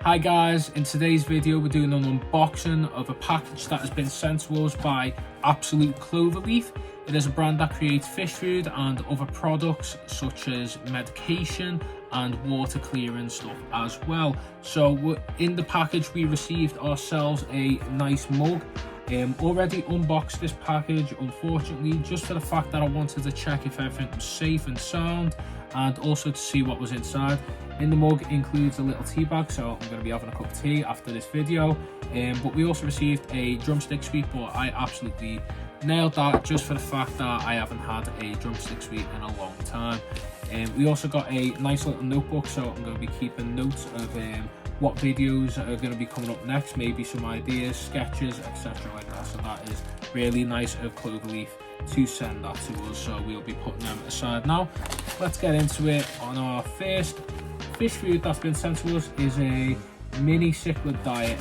Hi guys, in today's video we're doing an unboxing of a package that has been sent to us by Absolute Cloverleaf. It is a brand that creates fish food and other products such as medication and water clearing stuff as well. So in the package we received ourselves a nice mug. Already unboxed this package, unfortunately, just for the fact that I wanted to check if everything was safe and sound, and also to see what was inside. In the mug includes a little tea bag, so I'm going to be having a cup of tea after this video. But we also received a drumstick sweet, but I absolutely nailed that just for the fact that I haven't had a drumstick sweet in a long time. We also got a nice little notebook, so I'm going to be keeping notes of what videos are going to be coming up next, maybe some ideas, sketches, etc. like that. So that is really nice of Cloverleaf to send that to us, so we'll be putting them aside now. Let's get into it. On our first fish food that's been sent to us is a mini cichlid diet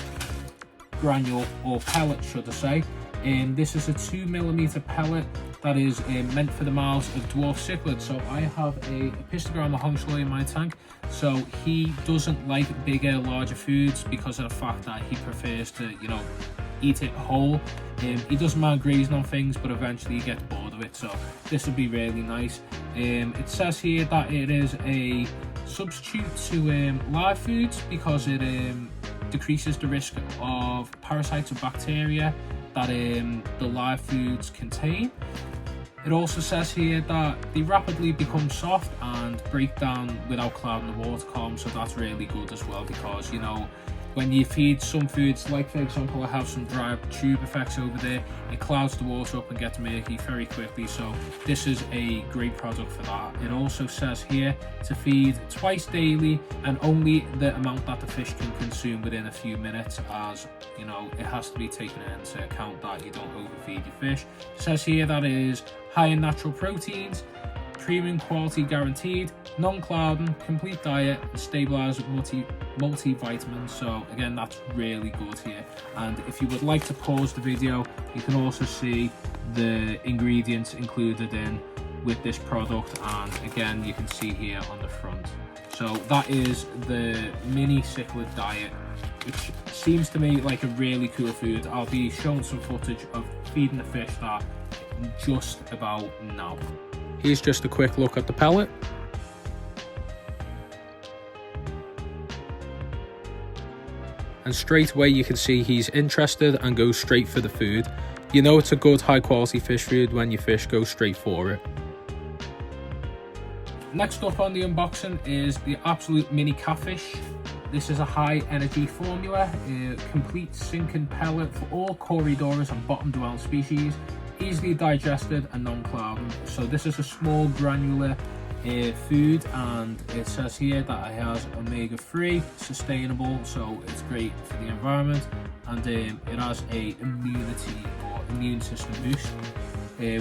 granule, or pellet should I say. This is a 2mm pellet that is meant for the mouths of dwarf cichlids. So I have a Pistogramma hongshloy in my tank, so he doesn't like bigger, larger foods because of the fact that he prefers to, eat it whole. He doesn't mind grazing on things, but eventually he gets bored of it, so this would be really nice. It says here that it is a substitute to live foods because it decreases the risk of parasites or bacteria that the live foods contain. It also says here that they rapidly become soft and break down without clouding the water column, so that's really good as well, because when you feed some foods, like for example I have some dry tube effects over there, it clouds the water up and gets murky very quickly, so this is a great product for that. It also says here to feed twice daily and only the amount that the fish can consume within a few minutes, as it has to be taken into account that you don't overfeed your fish. It says here that it is high in natural proteins, premium quality guaranteed, non-clouding, complete diet, and stabilized multivitamins. So again, that's really good here. And if you would like to pause the video, you can also see the ingredients included in with this product, and again you can see here on the front. So that is the mini cichlid diet, which seems to me like a really cool food. I'll be showing some footage of feeding the fish that just about now. Here's just a quick look at the pellet. And straight away you can see he's interested and goes straight for the food. It's a good high quality fish food when your fish go straight for it. Next up on the unboxing is the Absolute Mini Catfish. This is a high energy formula, a complete sinking pellet for all corydoras and bottom dwelling species, easily digested and non-clouding. So this is a small granular food, and it says here that it has omega-3, sustainable, so it's great for the environment, and it has a immunity or immune system boost.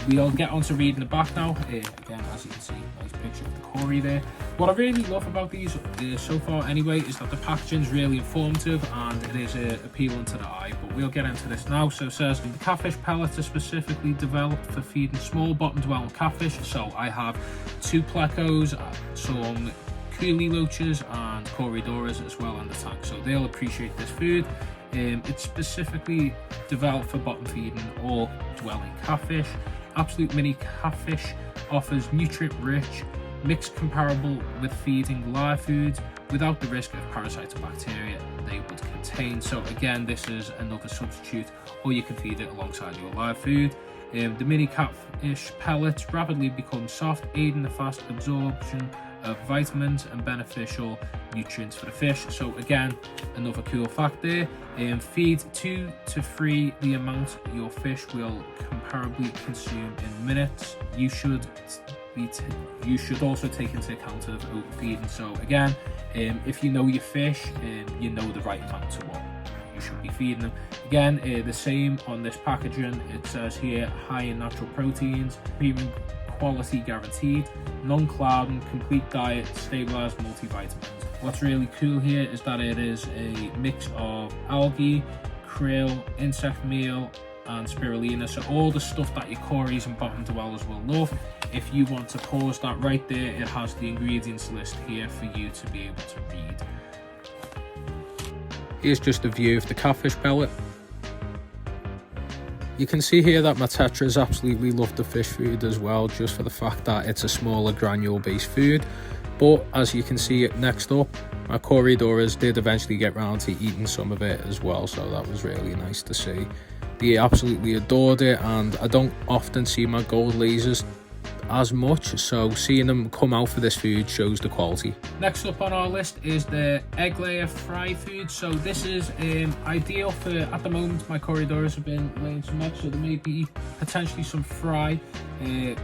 We'll get on to reading the back now. Again, as you can see, nice picture of the cory there. What I really love about these so far anyway is that the packaging is really informative and it is appealing to the eye, but we'll get into this now. So it says the catfish pellets are specifically developed for feeding small bottom dwelling catfish. So I have 2 plecos, some coolie loaches and corydoras as well in the tank, so they'll appreciate this food. It's specifically developed for bottom feeding or dwelling catfish. Absolute Mini Catfish offers nutrient-rich mix comparable with feeding live foods without the risk of parasites or bacteria they would contain. So again, this is another substitute, or you can feed it alongside your live food. The mini catfish pellets rapidly become soft, aiding the fast absorption of vitamins and beneficial nutrients for the fish. So again, another cool fact there. Feed 2 to 3 the amount your fish will comparably consume in minutes. You should also take into account of overfeeding. So again, if you know your fish, you know the right amount to what you should be feeding them. Again, the same on this packaging. It says here high in natural proteins, premium quality guaranteed, non-clouding, complete diet, stabilized multivitamins. What's really cool here is that it is a mix of algae, krill, insect meal, and spirulina, so all the stuff that your cories and bottom dwellers will love. If you want to pause that right there, it has the ingredients list here for you to be able to read. Here's just a view of the catfish pellet. You can see here that my tetras absolutely love the fish food as well, just for the fact that it's a smaller granule based food. But as you can see next up, my corridoras did eventually get round to eating some of it as well, so that was really nice to see. They absolutely adored it, and I don't often see my gold lasers as much, so seeing them come out for this food shows the quality. Next up on our list is the egg layer fry food. So this is ideal for, at the moment my corridoras have been laying some eggs, so there may be potentially some fry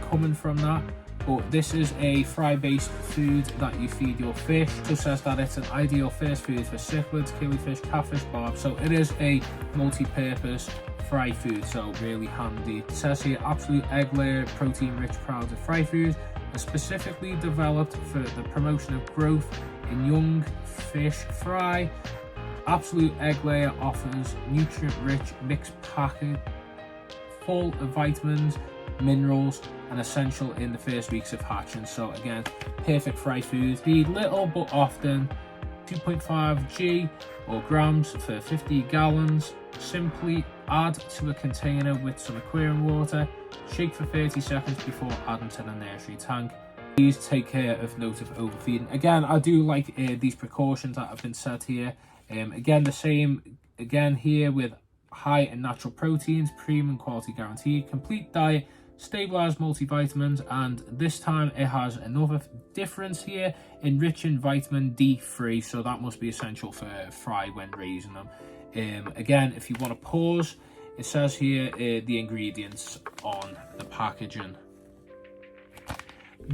coming from that. But this is a fry-based food that you feed your fish. It also says that it's an ideal first food for cichlids, killifish, catfish, barb. So it is a multi-purpose fry food, so really handy. It says here, absolute egg layer, protein-rich powdered fry food, is specifically developed for the promotion of growth in young fish fry. Absolute egg layer offers nutrient-rich mixed packet full of vitamins, minerals, and essential in the first weeks of hatching. So again, perfect fry food. Feed little but often, 2.5 g or grams for 50 gallons. Simply add to a container with some aquarium water. Shake for 30 seconds before adding to the nursery tank. Please take care of note of overfeeding. Again, I do like these precautions that have been set here. Again, the same again here with high in natural proteins, premium quality guaranteed, complete diet, stabilized multivitamins, and this time it has another difference here, enriching vitamin D3, so that must be essential for fry when raising them. Again, if you want to pause, it says here the ingredients on the packaging.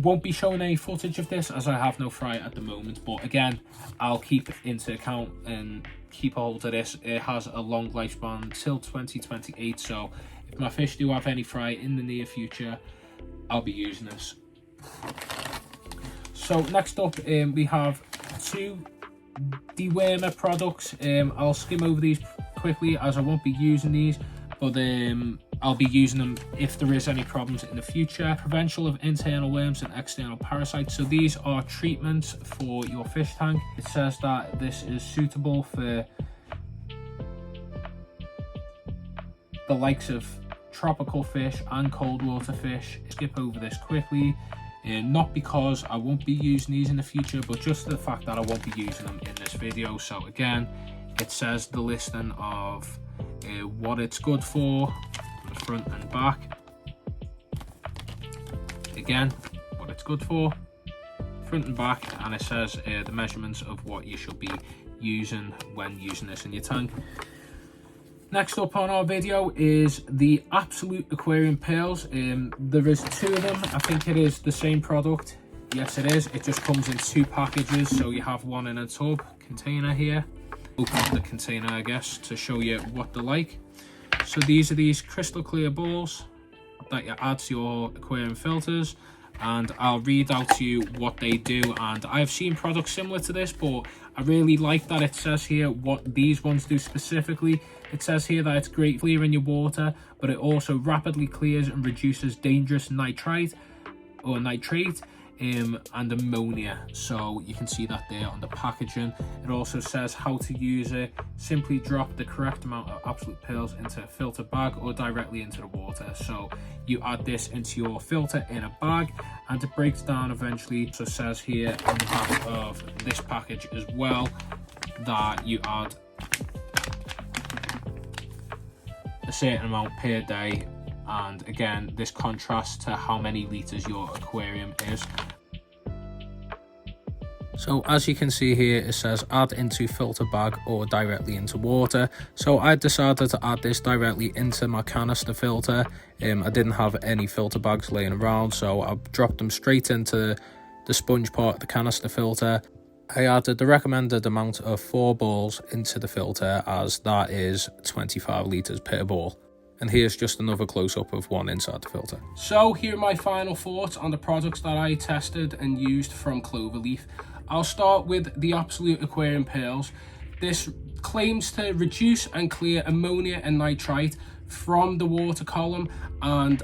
Won't be showing any footage of this as I have no fry at the moment, but again, I'll keep it into account and keep a hold of this. It has a long lifespan till 2028, so if my fish do have any fry in the near future, I'll be using this. So next up, we have two dewormer products. I'll skim over these quickly as I won't be using these, but I'll be using them if there is any problems in the future. Prevention of internal worms and external parasites. So these are treatments for your fish tank. It says that this is suitable for the likes of tropical fish and cold water fish. Skip over this quickly, not because I won't be using these in the future, but just the fact that I won't be using them in this video. So again, it says the listing of what it's good for, the front and back. Again, what it's good for, front and back, and it says the measurements of what you should be using when using this in your tank. Next up on our video is the Absolute Aquarium Pearls. There is two of them. I think it is the same product. Yes, it is. It just comes in two packages, so you have one in a tub container here. Open up the container, I guess, to show you what they're like. So these are these crystal clear balls that you add to your aquarium filters, and I'll read out to you what they do. And I've seen products similar to this, but I really like that it says here what these ones do specifically. It says here that it's great for clearing your water, but it also rapidly clears and reduces dangerous nitrite or nitrate and ammonia. So you can see that there on the packaging. It also says how to use it. Simply drop the correct amount of Absolute Pearls into a filter bag or directly into the water. So you add this into your filter in a bag and it breaks down eventually. So it says here on the back of this package as well that you add a certain amount per day, and again this contrasts to how many liters your aquarium is. So as you can see here, it says add into filter bag or directly into water. So I decided to add this directly into my canister filter. I didn't have any filter bags laying around, so I dropped them straight into the sponge part of the canister filter. I added the recommended amount of 4 balls into the filter, as that is 25 litres per ball. And here's just another close-up of one inside the filter. So here are my final thoughts on the products that I tested and used from Cloverleaf. I'll start with the Absolute Aquarium Pearls. This claims to reduce and clear ammonia and nitrite from the water column, and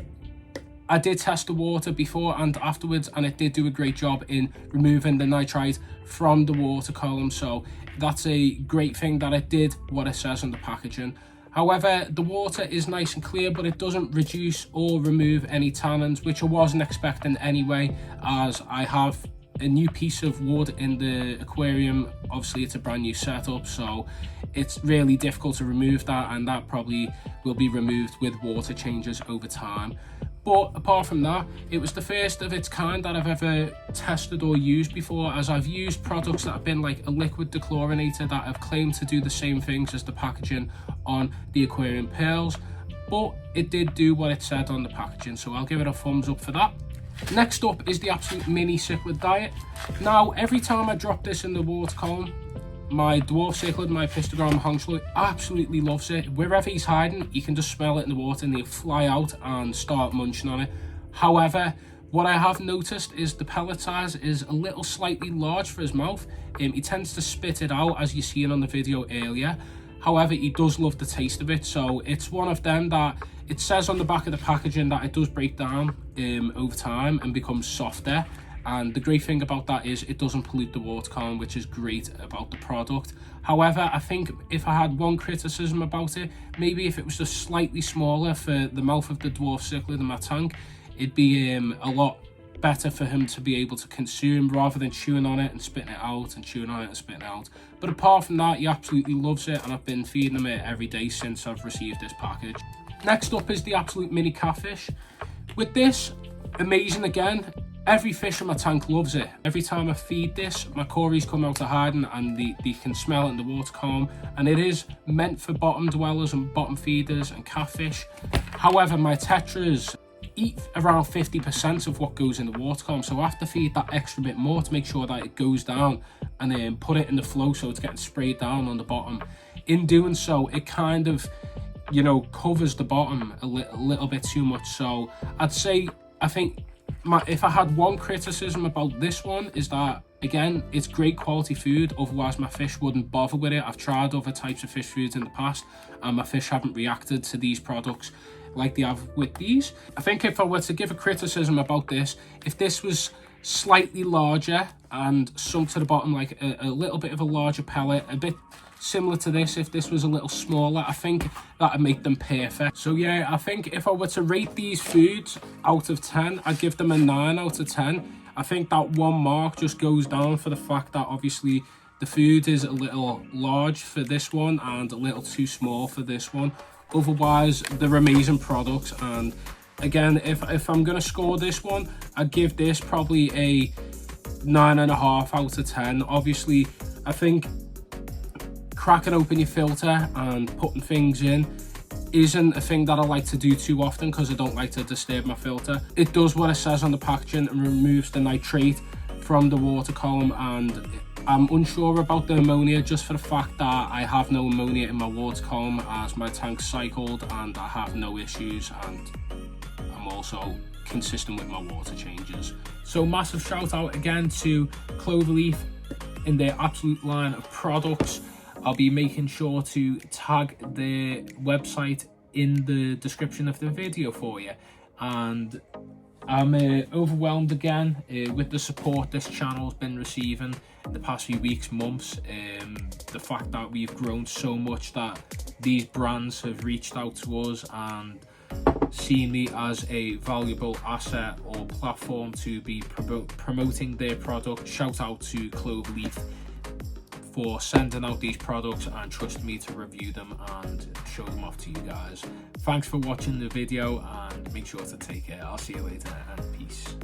I did test the water before and afterwards, and it did do a great job in removing the nitrite from the water column. So that's a great thing that it did what it says on the packaging. However, the water is nice and clear, but it doesn't reduce or remove any tannins, which I wasn't expecting anyway, as I have a new piece of wood in the aquarium. Obviously it's a brand new setup, so it's really difficult to remove that, and that probably will be removed with water changes over time. But apart from that, it was the first of its kind that I've ever tested or used before, as I've used products that have been like a liquid dechlorinator that have claimed to do the same things as the packaging on the aquarium pearls, but it did do what it said on the packaging, so I'll give it a thumbs up for that. Next up is the Absolute Mini Cichlid Diet. Now, every time I drop this in the water column, my dwarf cichlid, my Pistogram Hongslow, absolutely loves it. Wherever he's hiding, you can just smell it in the water and he'll fly out and start munching on it. However, what I have noticed is the pellet size is a little slightly large for his mouth. He tends to spit it out, as you seen on the video earlier. However, he does love the taste of it, so it's one of them that it says on the back of the packaging that it does break down over time and becomes softer. And the great thing about that is it doesn't pollute the water column, which is great about the product. However, I think if I had one criticism about it, maybe if it was just slightly smaller for the mouth of the dwarf cichlid in my tank, it'd be a lot better for him to be able to consume, rather than chewing on it and spitting it out and chewing on it and spitting it out. But apart from that, he absolutely loves it, and I've been feeding him it every day since I've received this package. Next up is the Absolute Mini Catfish. With this, amazing again. Every fish in my tank loves it. Every time I feed this, my cories come out of hiding and they can smell it in the water column, and it is meant for bottom dwellers and bottom feeders and catfish. However, my tetras eat around 50% of what goes in the water column, so I have to feed that extra bit more to make sure that it goes down, and then put it in the flow so it's getting sprayed down on the bottom. In doing so, it kind of, you know, covers the bottom a little bit too much. So I'd say, I think if I had one criticism about this one, is that again, it's great quality food, otherwise my fish wouldn't bother with it. I've tried other types of fish foods in the past and my fish haven't reacted to these products like they have with these. I think if I were to give a criticism about this, if this was slightly larger and sunk to the bottom, like a little bit of a larger pellet, a bit similar to this, if this was a little smaller, I think that would make them perfect. So yeah, I think if I were to rate these foods out of 10, I'd give them a 9 out of 10. I think that one mark just goes down for the fact that obviously the food is a little large for this one and a little too small for this one. Otherwise, they're amazing products, and again, if I'm gonna score this one, I'd give this probably a 9.5 out of 10. Obviously, I think cracking open your filter and putting things in isn't a thing that I like to do too often, because I don't like to disturb my filter. It does what it says on the packaging and removes the nitrate from the water column, and I'm unsure about the ammonia, just for the fact that I have no ammonia in my water column as my tank's cycled and I have no issues, and I'm also consistent with my water changes. So massive shout out again to Cloverleaf in their absolute line of products. I'll be making sure to tag their website in the description of the video for you. And I'm overwhelmed again with the support this channel's been receiving in the past few weeks, months. The fact that we've grown so much that these brands have reached out to us and seen me as a valuable asset or platform to be promoting their product. Shout out to Cloverleaf for sending out these products and trusting me to review them and show them off to you guys. Thanks for watching the video, and make sure to take care. I'll see you later, and peace.